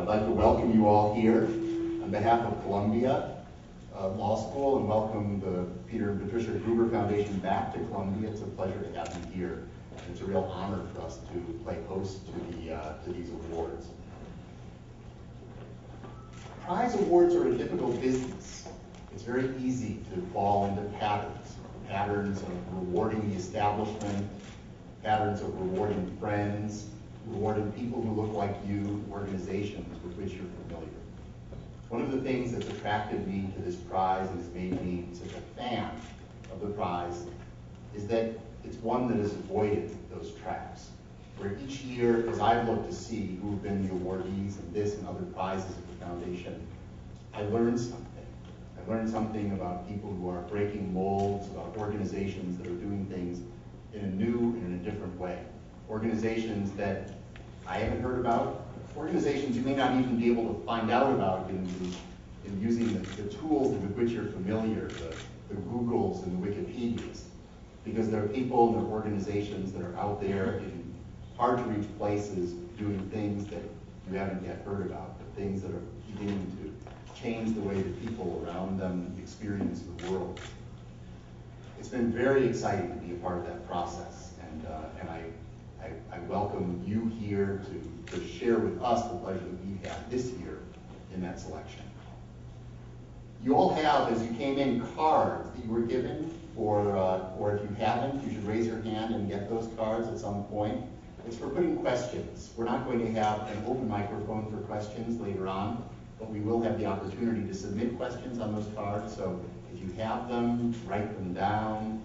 I'd like to welcome you all here on behalf of Columbia Law School, and welcome the Peter and Patricia Gruber Foundation back to Columbia. It's a pleasure to have you here. It's a real honor for us to play host to these awards. Prize awards are a difficult business. It's very easy to fall into patterns of rewarding the establishment, patterns of rewarding friends, rewarding people who look like you, organizations with which you're familiar. One of the things that's attracted me to this prize and has made me such a fan of the prize is that it's one that has avoided those traps, where each year, as I've looked to see who have been the awardees of this and other prizes at the foundation, I learned something. I learned something about people who are breaking molds, about organizations that are doing things in a new and in a different way. Organizations that I haven't heard about, organizations you may not even be able to find out about in using the tools with which you're familiar, the Googles and the Wikipedias, because there are people and there are organizations that are out there in hard to reach places doing things that you haven't yet heard about, but things that are beginning to change the way that people around them experience the world. It's been very exciting to be a part of that process, and I welcome you here to share with us the pleasure that we've had this year in that selection. You all have, as you came in, cards that you were given, or if you haven't, you should raise your hand and get those cards at some point. It's for putting questions. We're not going to have an open microphone for questions later on, but we will have the opportunity to submit questions on those cards. So if you have them, write them down,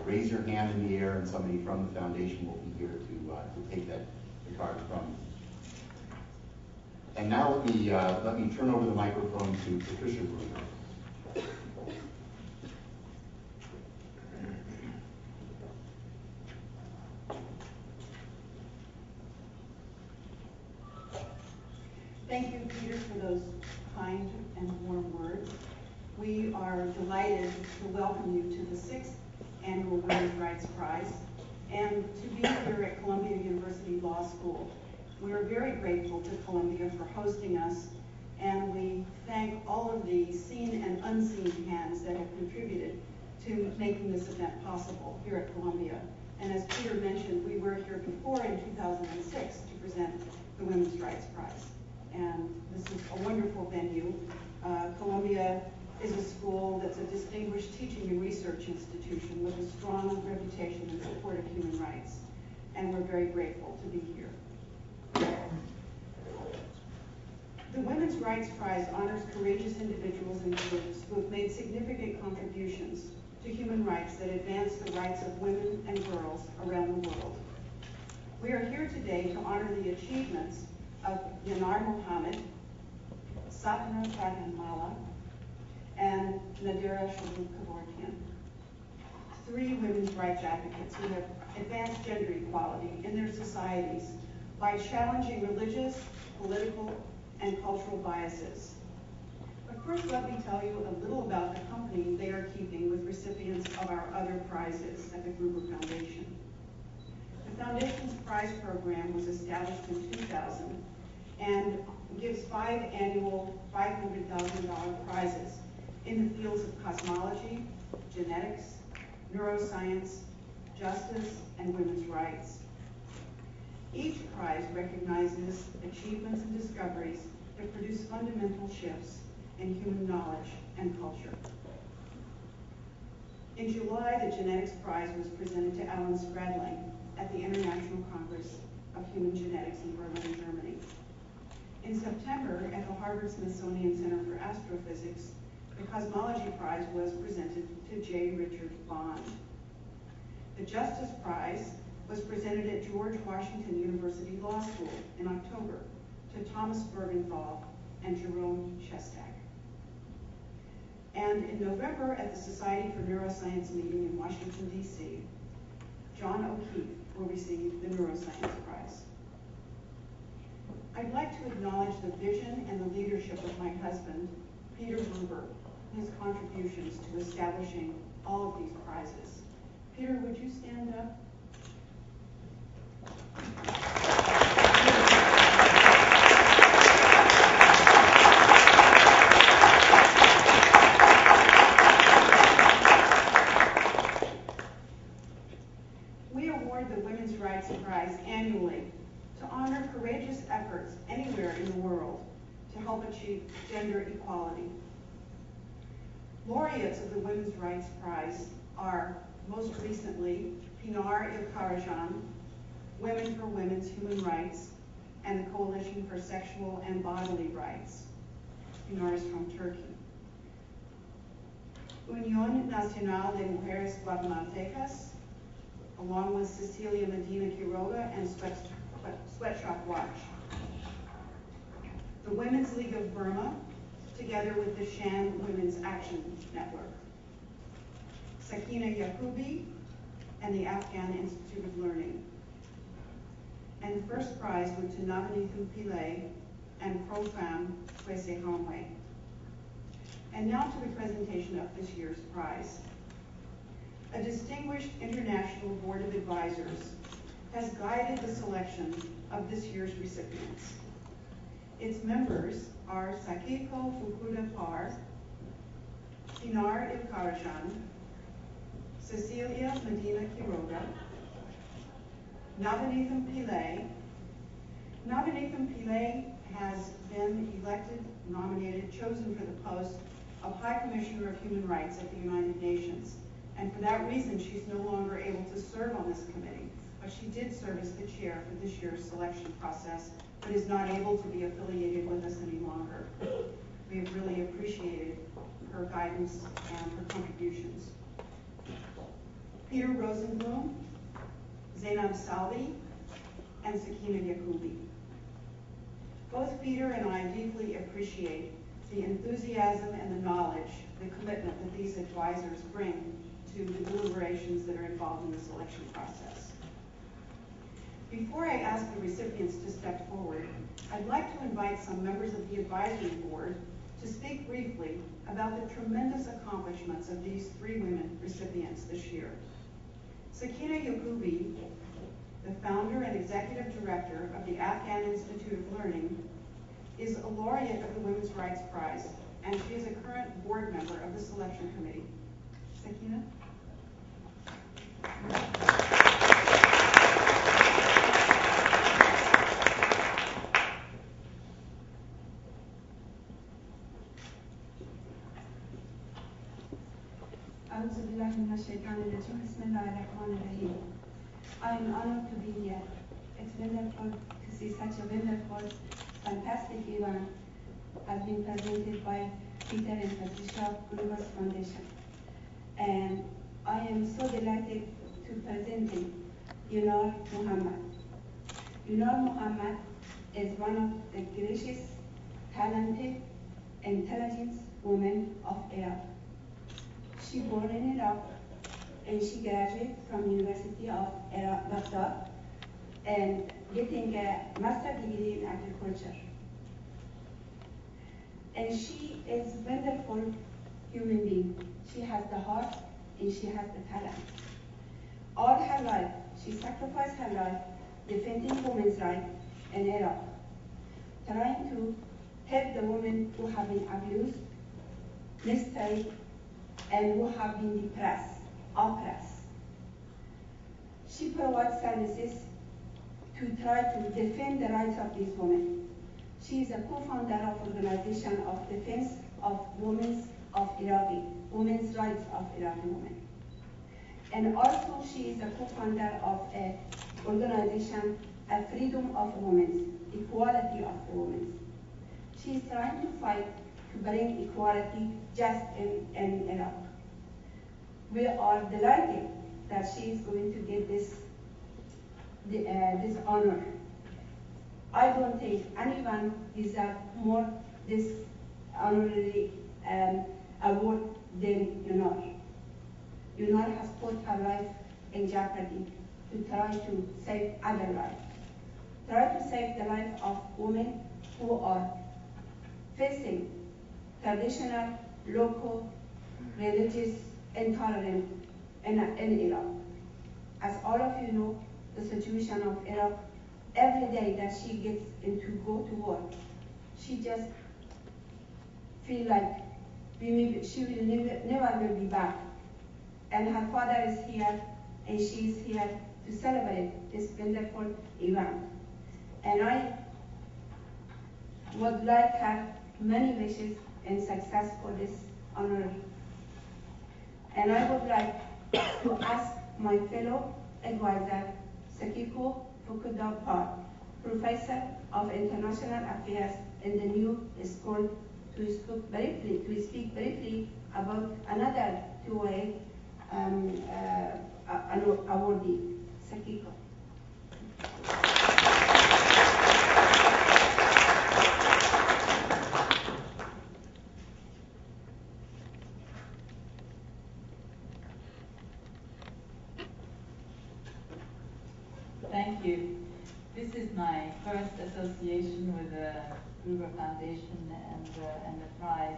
raise your hand in the air, and somebody from the foundation will be here to take the card from you. And now let me turn over the microphone to Patricia Gruber. Thank you, Peter, for those kind and warm words. We are delighted to welcome you to the 6th Annual Women's Rights Prize and to be here at Columbia University Law School. We are very grateful to Columbia for hosting us, and we thank all of the seen and unseen hands that have contributed to making this event possible here at Columbia. And as Peter mentioned, we were here before in 2006 to present the Women's Rights Prize. And this is a wonderful venue. Columbia is a school that's a distinguished teaching and research institution with a strong reputation in support of human rights. And we're very grateful to be here. The Women's Rights Prize honors courageous individuals and groups who have made significant contributions to human rights that advance the rights of women and girls around the world. We are here today to honor the achievements of Yanar Mohammed, Sapana Pradhan Malla, and Nadera Shalhoub-Kevorkian, 3 women's rights advocates who have advanced gender equality in their societies by challenging religious, political, and cultural biases. But first, let me tell you a little about the company they are keeping with recipients of our other prizes at the Gruber Foundation. The Foundation's prize program was established in 2000 and gives 5 annual $500,000 prizes in the fields of cosmology, genetics, neuroscience, justice, and women's rights. Each prize recognizes achievements and discoveries that produce fundamental shifts in human knowledge and culture. In July, the Genetics Prize was presented to Alan Stradling at the International Congress of Human Genetics in Berlin, Germany. In September, at the Harvard-Smithsonian Center for Astrophysics, the Cosmology Prize was presented to J. Richard Bond. The Justice Prize was presented at George Washington University Law School in October to Thomas Bergenthal and Jerome Shestak. And in November, at the Society for Neuroscience meeting in Washington, D.C., John O'Keefe will receive the Neuroscience Prize. I'd like to acknowledge the vision and the leadership of my husband, Peter Gruber, and his contributions to establishing all of these prizes. Peter, would you stand up? courageous efforts anywhere in the world to help achieve gender equality. Laureates of the Women's Rights Prize are, most recently, Yanar Mohammed, Women for Women's Human Rights, and the Coalition for Sexual and Bodily Rights. Yanar is from Turkey. Unión Nacional de Mujeres Guatemaltecas, along with Cecilia Medina Quiroga and Sweatshop Watch. The Women's League of Burma, together with the Shan Women's Action Network. Sakina Yakubi and the Afghan Institute of Learning. And the first prize went to Navanithan Pillay and Profam Kwesi Hamwe. And now to the presentation of this year's prize. A distinguished international board of advisors has guided the selection of this year's recipients. Its members are Sakiko Fukuda Par, Pinar Ilkarajan, Cecilia Medina Quiroga, Navanithan Pillay. Navanithan Pillay has been elected, nominated, chosen for the post of High Commissioner of Human Rights at the United Nations. And for that reason, she's no longer able to serve on this committee. But she did serve as the chair for this year's selection process, but is not able to be affiliated with us any longer. We have really appreciated her guidance and her contributions. Peter Rosenblum, Zainab Salvi, and Sakina Yakubi. Both Peter and I deeply appreciate the enthusiasm and the knowledge, the commitment that these advisors bring to the deliberations that are involved in the selection process. Before I ask the recipients to step forward, I'd like to invite some members of the advisory board to speak briefly about the tremendous accomplishments of these three women recipients this year. Sakina Yakubi, the founder and executive director of the Afghan Institute of Learning, is a laureate of the Women's Rights Prize, and she is a current board member of the selection committee. Sakina? I am honored to be here. It's wonderful to see such a wonderful, fantastic event has been presented by Peter and Patricia Rivers Foundation. And I am so delighted to present Yanar Mohammed. Yanar Mohammed is one of the gracious, talented, intelligent women of Iraq. She born in Iraq and she graduated from University of Iraq, Baghdad, and getting a master's degree in agriculture. And she is a wonderful human being. She has the heart and she has the talent. All her life, she sacrificed her life defending women's rights in Iraq, trying to help the women who have been abused, mistreated, and who have been depressed, oppressed. She provides services to try to defend the rights of these women. She is a co-founder of Organization of Defense of Women's Rights of Iraqi Women. And also she is a co-founder of an organization, a Freedom of Women, Equality of Women. She is trying to fight to bring equality just in Iraq. We are delighted that she is going to get this honor. I don't think anyone deserves more this honorary award than Yanar. Yanar has put her life in jeopardy to try to save other lives. Try to save the life of women who are facing traditional, local, religious intolerance in Iraq. As all of you know, the situation of Iraq, every day that she gets into go to work, she just feel like she will never will be back. And her father is here, and she is here to celebrate this wonderful event. and I would like to have many wishes and success for this honor. And I would like to ask my fellow advisor, Sakiko Fukuda, Professor of International Affairs in the new school, to speak briefly about another two-way awardee. Sakiko. Thank you. This is my first association with the Gruber Foundation and the prize,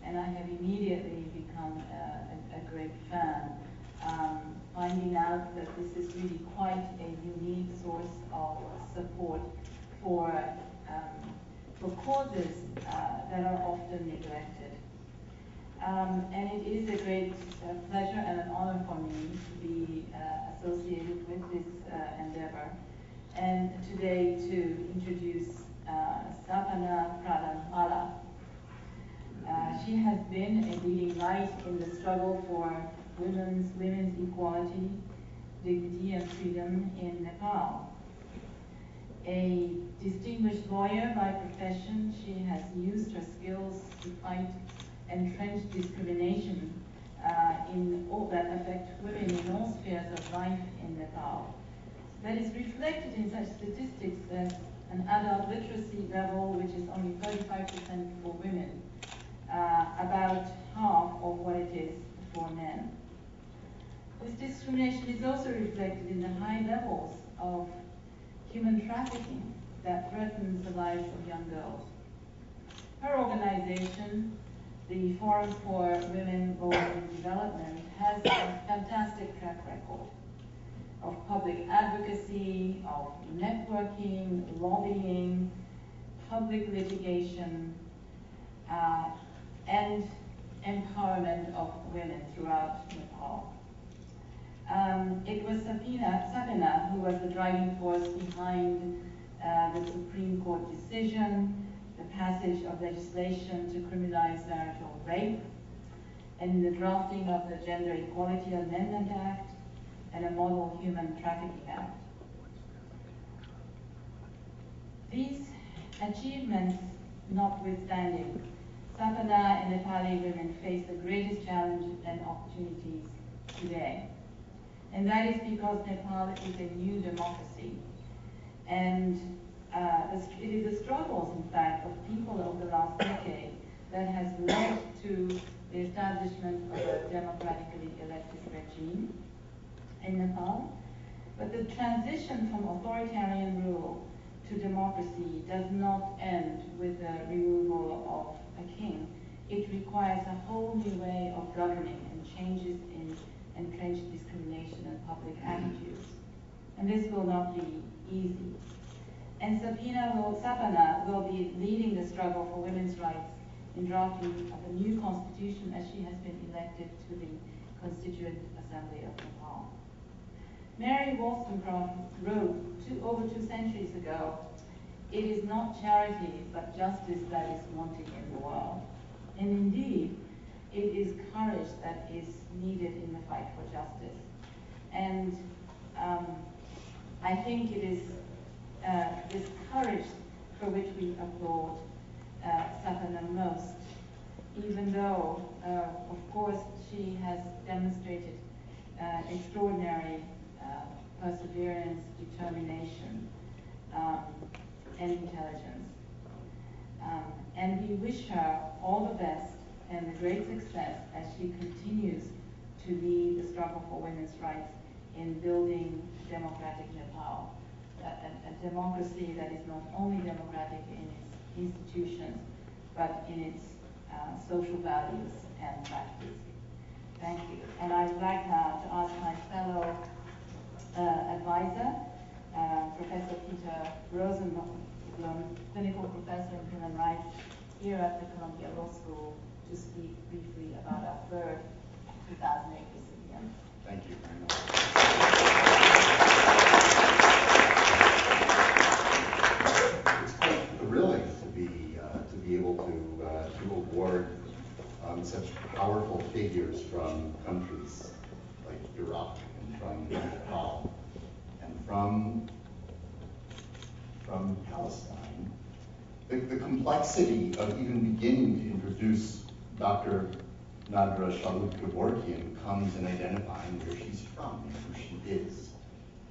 and I have immediately become a great fan, finding out that this is really quite a unique source of support for causes that are often neglected. And it is a great pleasure and an honor for me to be associated with this endeavor, and today to introduce Sapana Pradhan Malla. She has been a leading light in the struggle for women's equality, dignity, and freedom in Nepal. A distinguished lawyer by profession, she has used her skills to fight entrenched discrimination in all that affect women in all spheres of life in Nepal. That is reflected in such statistics as an adult literacy level, which is only 35% for women, about half of what it is for men. This discrimination is also reflected in the high levels of human trafficking that threatens the lives of young girls. Her organization, the Forum for Women, Law and Development, has a fantastic track record of public advocacy, of networking, lobbying, public litigation, and empowerment of women throughout Nepal. It was Sapana who was the driving force behind the Supreme Court decision, the passage of legislation to criminalize marital rape, and the drafting of the Gender Equality Amendment Act and a Model Human Trafficking Act. These achievements notwithstanding, Sapana and Nepali women face the greatest challenge and opportunities today. And that is because Nepal is a new democracy. And it is the struggles, in fact, of people over the last decade that has led to the establishment of a democratically elected regime in Nepal. But the transition from authoritarian rule to democracy does not end with the removal of a king. It requires a whole new way of governing and changes in entrenched discrimination and public attitudes. And this will not be easy. And Sapana will be leading the struggle for women's rights in drafting of a new constitution, as she has been elected to the Constituent Assembly of Nepal. Mary Wollstonecraft wrote over 2 centuries ago, "It is not charity, but justice that is wanting in the world." And indeed, it is courage that is needed in the fight for justice. And I think it is this courage for which we applaud Sapana most, even though, of course, she has demonstrated extraordinary perseverance, determination, and intelligence. And we wish her all the best and the great success as she continues to lead the struggle for women's rights in building democratic Nepal, a democracy that is not only democratic in its institutions, but in its social values and practice. Thank you. And I'd like now to ask my fellow advisor, Professor Peter Rosenblum, clinical professor in human rights here at the Columbia Law School, to speak briefly about our third 2008 recipient. Thank you very much. such powerful figures from countries like Iraq and from Nepal and from Palestine. The complexity of even beginning to introduce Dr. Nadera Shalhoub-Kevorkian comes in identifying where she's from and who she is.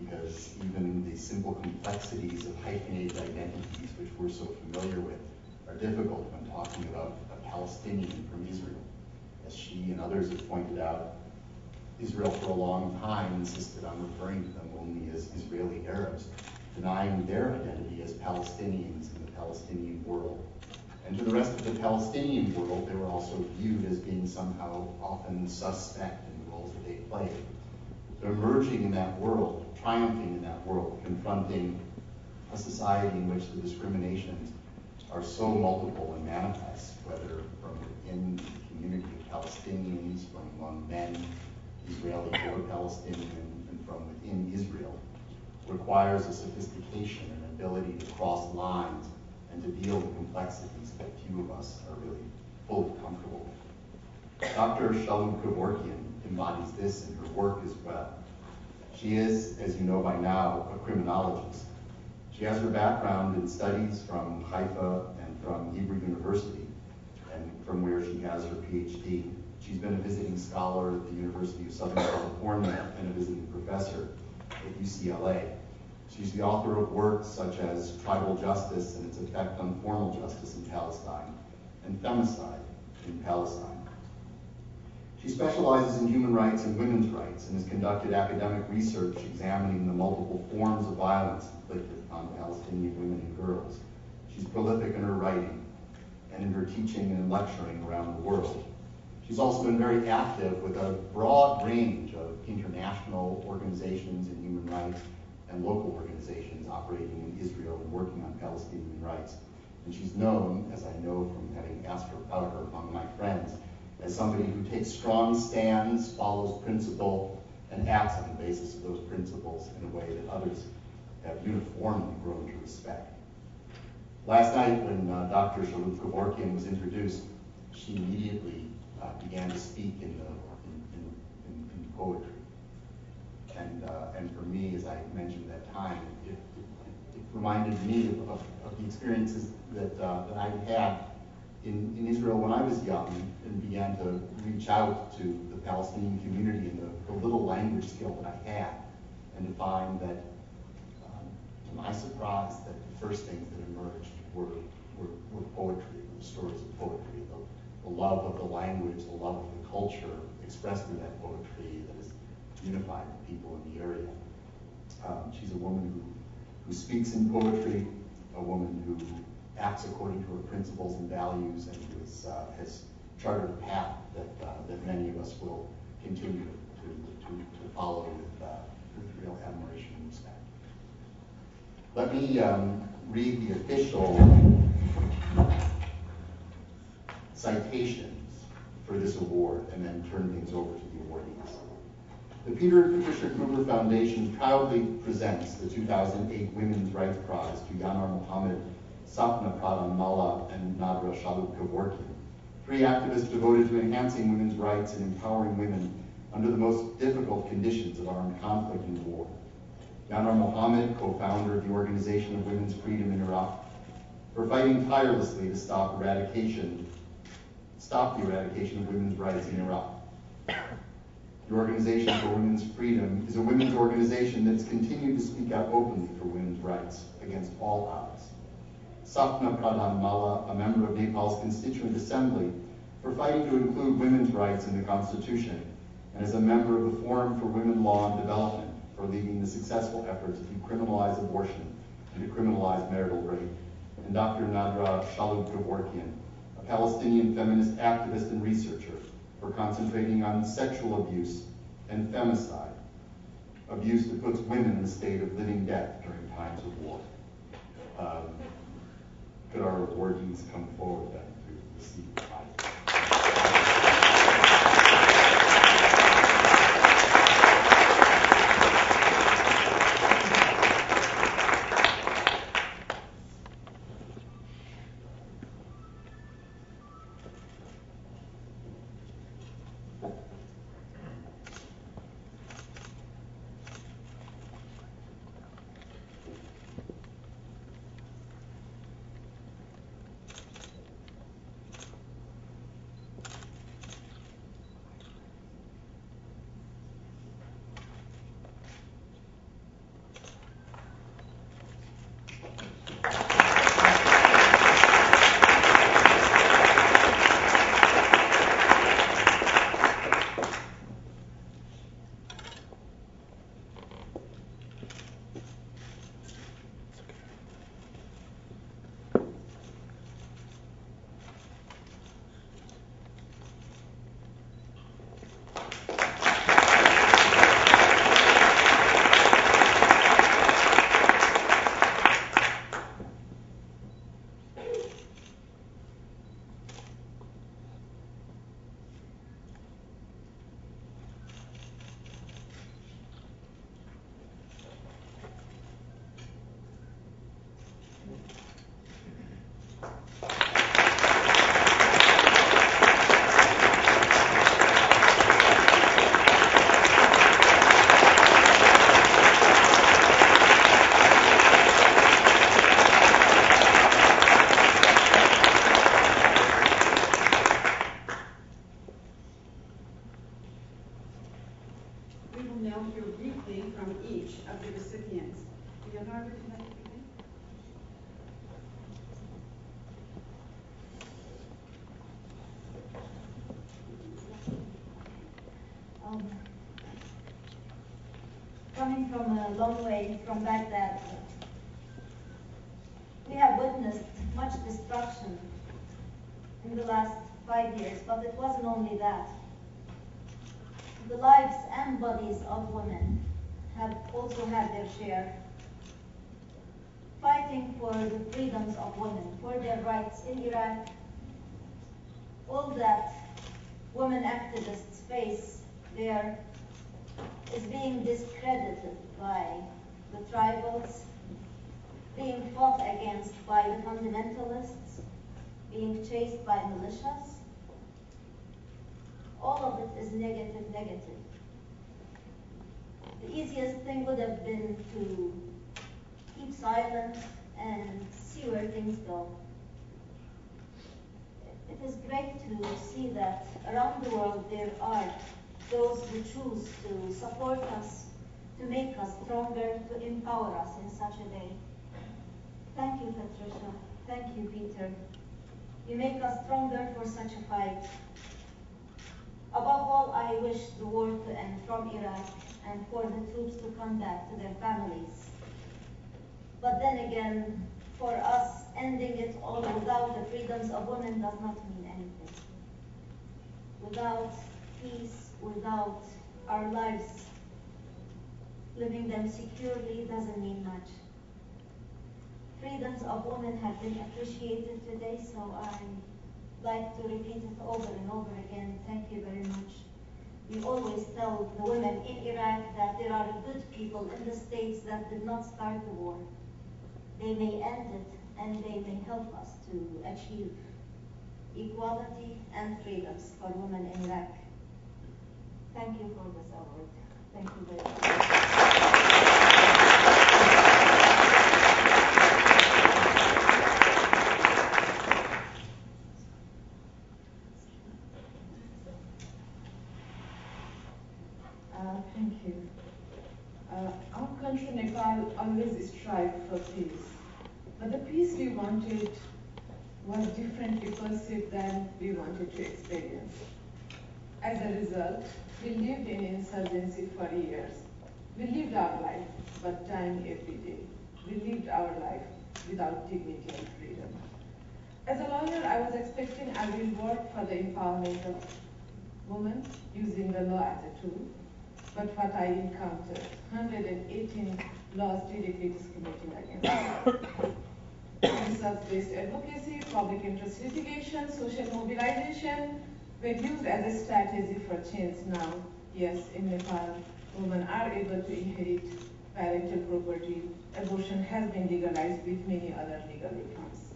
Because even the simple complexities of hyphenated identities, which we're so familiar with, are difficult when talking about a Palestinian from Israel. As she and others have pointed out, Israel for a long time insisted on referring to them only as Israeli Arabs, denying their identity as Palestinians in the Palestinian world. And to the rest of the Palestinian world, they were also viewed as being somehow often suspect in the roles that they played. So emerging in that world, triumphing in that world, confronting a society in which the discriminations are so multiple and manifest, whether from within the community of Palestinians, from among men, Israeli or Palestinian, and from within Israel, requires a sophistication and ability to cross lines and to deal with complexities that few of us are really fully comfortable with. Dr. Shalhoub-Kevorkian embodies this in her work as well. She is, as you know by now, a criminologist. She has her background in studies from Haifa and from Hebrew University, and from where she has her PhD. She's been a visiting scholar at the University of Southern California and a visiting professor at UCLA. She's the author of works such as Tribal Justice and its Effect on Formal Justice in Palestine, and Femicide in Palestine. She specializes in human rights and women's rights and has conducted academic research examining the multiple forms of violence inflicted upon Palestinian women and girls. She's prolific in her writing and in her teaching and lecturing around the world. She's also been very active with a broad range of international organizations in human rights and local organizations operating in Israel and working on Palestinian rights. And she's known, as I know from having asked her about her among my friends, as somebody who takes strong stands, follows principle, and acts on the basis of those principles in a way that others have uniformly grown to respect. Last night, when Dr. Shalhoub-Kevorkian was introduced, she immediately began to speak in poetry. And for me, as I mentioned at that time, it reminded me of the experiences that I had in Israel when I was young and began to reach out to the Palestinian community and the little language skill that I had, and to find that, to my surprise, that the first things that emerged were poetry, the stories of poetry, the love of the language, the love of the culture expressed through that poetry that has unified the people in the area. She's a woman who speaks in poetry, a woman who acts according to her principles and values, and who has chartered a path that many of us will continue to follow with real admiration and respect. Let me read the official citations for this award and then turn things over to the awardees. The Peter and Patricia Kruger Foundation proudly presents the 2008 Women's Rights Prize to Yanar Mohammed, Sapana Pradhan Malla, and Nadera Shalhoub-Kevorkian, three activists devoted to enhancing women's rights and empowering women under the most difficult conditions of armed conflict and war. Yanar Mohammed, co-founder of the Organization of Women's Freedom in Iraq, for fighting tirelessly to stop the eradication of women's rights in Iraq. The Organization for Women's Freedom is a women's organization that's continued to speak out openly for women's rights against all odds. Sapana Pradhan Malla, a member of Nepal's Constituent Assembly, for fighting to include women's rights in the Constitution, and as a member of the Forum for Women Law and Development, for leading the successful efforts to decriminalize abortion and to criminalize marital rape. And Dr. Nadera Shalhoub-Kevorkian, a Palestinian feminist activist and researcher, for concentrating on sexual abuse and femicide, abuse that puts women in a state of living death during times of war. Could our awardees come forward then to receive the prize? came from a long way from Baghdad. We have witnessed much destruction in the last 5 years, but it wasn't only that. The lives and bodies of women have also had their share, fighting for the freedoms of women, for their rights in Iraq. All that women activists face there is being discredited by the tribals, being fought against by the fundamentalists, being chased by militias. All of it is negative, negative. The easiest thing would have been to keep silent and see where things go. It is great to see that around the world there are those who choose to support us, to make us stronger, to empower us in such a day. Thank you, Patricia. Thank you, Peter. You make us stronger for such a fight. Above all, I wish the war to end from Iraq and for the troops to come back to their families. But then again, for us, ending it all without the freedoms of women does not mean anything. Without peace, without our lives, living them securely doesn't mean much. Freedoms of women have been appreciated today, so I like to repeat it over and over again. Thank you very much. We always tell the women in Iraq that there are good people in the states that did not start the war. They may end it and they may help us to achieve equality and freedoms for women in Iraq. Thank you for this award. Thank you very much. Thank you. Our country, Nepal, always strived for peace. But the peace we wanted was differently perceived than we wanted to experience. As a result, we lived in insurgency for years. We lived our life, but dying every day. We lived our life without dignity and freedom. As a lawyer, I was expecting I will work for the empowerment of women using the law as a tool. But what I encountered, 118 laws directly discriminating against women. Research-based advocacy, public interest litigation, social mobilization were used as a strategy for change now. Yes, in Nepal, women are able to inherit parental property. Abortion has been legalized with many other legal reforms.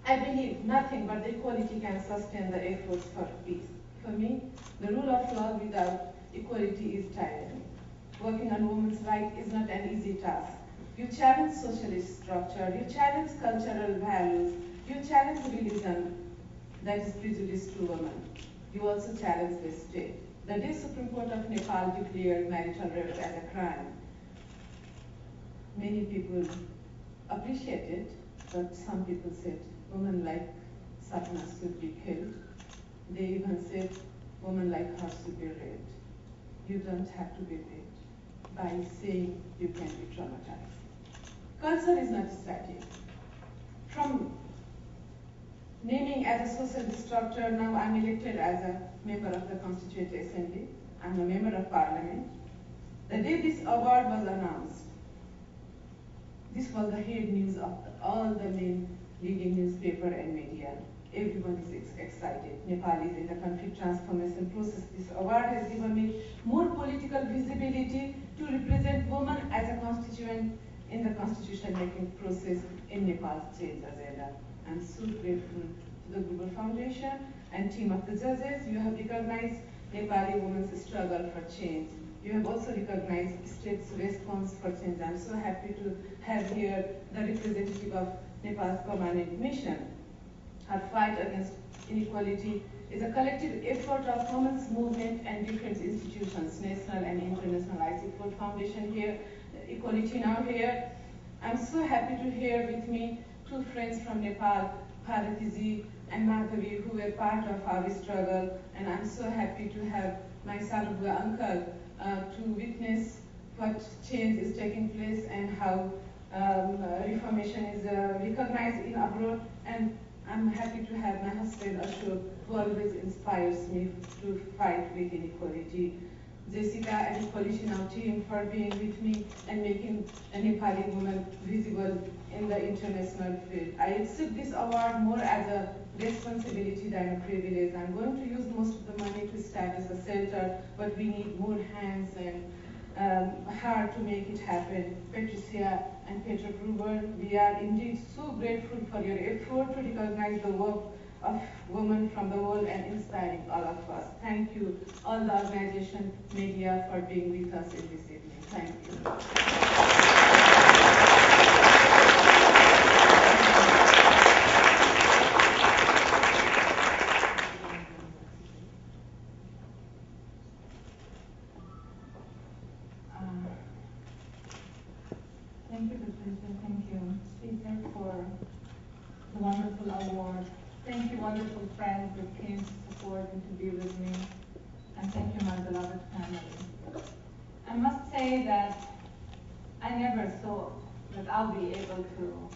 I believe nothing but the equality can sustain the efforts for peace. For me, the rule of law without equality is tyranny. Working on women's rights is not an easy task. You challenge socialist structure, you challenge cultural values, you challenge religion that is prejudice to women. You also challenge the state. The day Supreme Court of Nepal declared marital rape as a crime, many people appreciated, but some people said women like Sapana should be killed. They even said women like her should be raped. You don't have to be raped by saying you can be traumatized. Culture is not static. From naming as a social structure, now I'm elected as a member of the Constituent Assembly. I'm a member of Parliament. The day this award was announced, this was the head news of all the main leading newspaper and media. Everyone is excited. Nepal is in the conflict transformation process. This award has given me more political visibility to represent women as a constituent in the constitution making process in Nepal's change agenda. I'm so grateful to the Global Foundation and team of the judges. You have recognized Nepali women's struggle for change. You have also recognized state's response for change. I'm so happy to have here the representative of Nepal's permanent mission. Our fight against inequality is a collective effort of women's movement and different institutions, national and international. I see Ford Foundation here, Equality Now here. I'm so happy to hear with me two friends from Nepal, Bharatiji and Madhavi, who were part of our struggle. And I'm so happy to have my Sarabhua uncle to witness what change is taking place and how reformation is recognized in abroad. And I'm happy to have my husband Ashok, who always inspires me to fight with inequality. Jessica and his Politinal team for being with me and making a Nepali woman visible in the international field. I accept this award more as a responsibility than a privilege. I'm going to use most of the money to establish a shelter, but we need more hands and heart to make it happen. Patricia and Peter Gruber, we are indeed so grateful for your effort to recognize the work of women from the world and inspiring all of us. Thank you, all the organization, media, for being with us in this evening. Thank you. Thank you, Patricia. Thank you, Peter, for the wonderful award. Thank you, wonderful friends that came to support and to be with me. And thank you, my beloved family. I must say that I never thought that I'll be able to,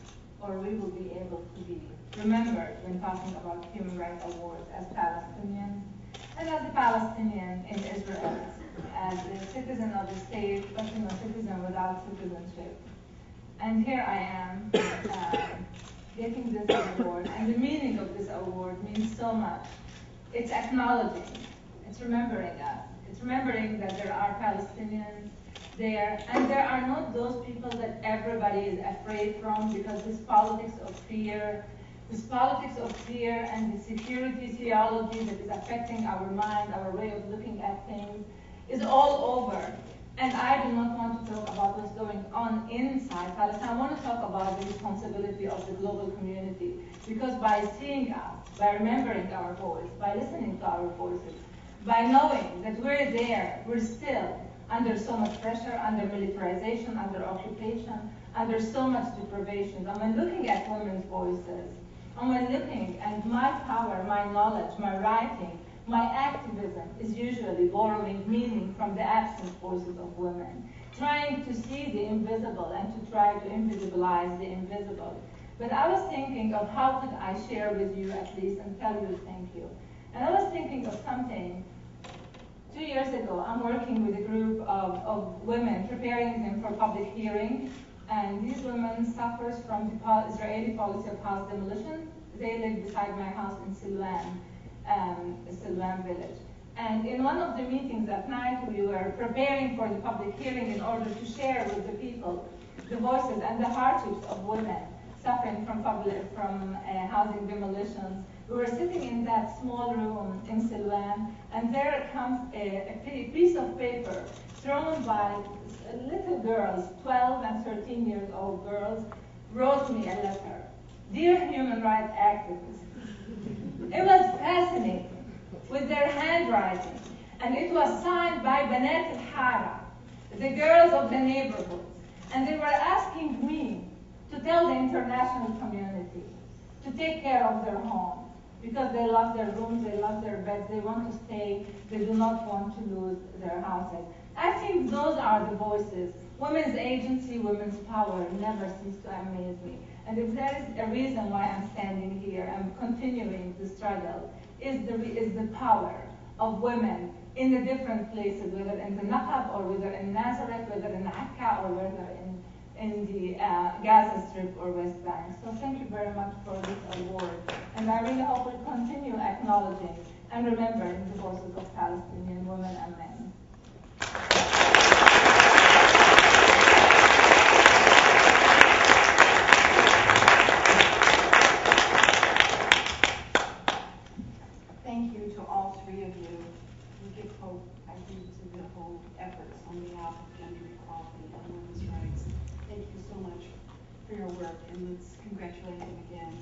or we will be able to be remembered when talking about human rights awards as Palestinians and as a Palestinian in Israel, as a citizen of the state, but a citizen without citizenship. And here I am getting this award, and the meaning of this award means so much. It's acknowledging, it's remembering us, it's remembering that there are Palestinians there, and there are not those people that everybody is afraid from, because this politics of fear and the security theology that is affecting our mind, our way of looking at things, is all over. And I do not want to talk about what's going on inside Palestine. I want to talk about the responsibility of the global community. Because by seeing us, by remembering our voice, by listening to our voices, by knowing that we're there, we're still under so much pressure, under militarization, under occupation, under so much deprivation. And when looking at women's voices, and when looking at my power, my knowledge, my writing, my activism is usually borrowing meaning from the absent voices of women, trying to see the invisible and to try to invisibilize the invisible. But I was thinking of how could I share with you at least and tell you thank you. And I was thinking of something. 2 years ago, I'm working with a group of women, preparing them for public hearing. And these women suffer from the Israeli policy of house demolition. They live beside my house in Silwan village. And in one of the meetings at night, we were preparing for the public hearing in order to share with the people the voices and the hardships of women suffering from housing demolitions. We were sitting in that small room in Silwan, and there comes a piece of paper thrown by little girls, 12 and 13 years old girls, wrote me a letter. Dear human rights activists, it was fascinating with their handwriting, and it was signed by Banat al-Hara, the girls of the neighborhoods, and they were asking me to tell the international community to take care of their homes, because they love their rooms, they love their beds, they want to stay, they do not want to lose their houses. I think those are the voices. Women's agency, women's power never cease to amaze me. And if there is a reason why I'm standing here and continuing the struggle, is the power of women in the different places, whether in the Naqab or whether in Nazareth, whether in Akka or whether in the Gaza Strip or West Bank. So thank you very much for this award. And I really hope we continue acknowledging and remembering the voices of Palestinian women and men. Thank you to all three of you. We give hope, I think, to the whole efforts on behalf of gender equality and women's rights. Thank you so much for your work, and let's congratulate them again.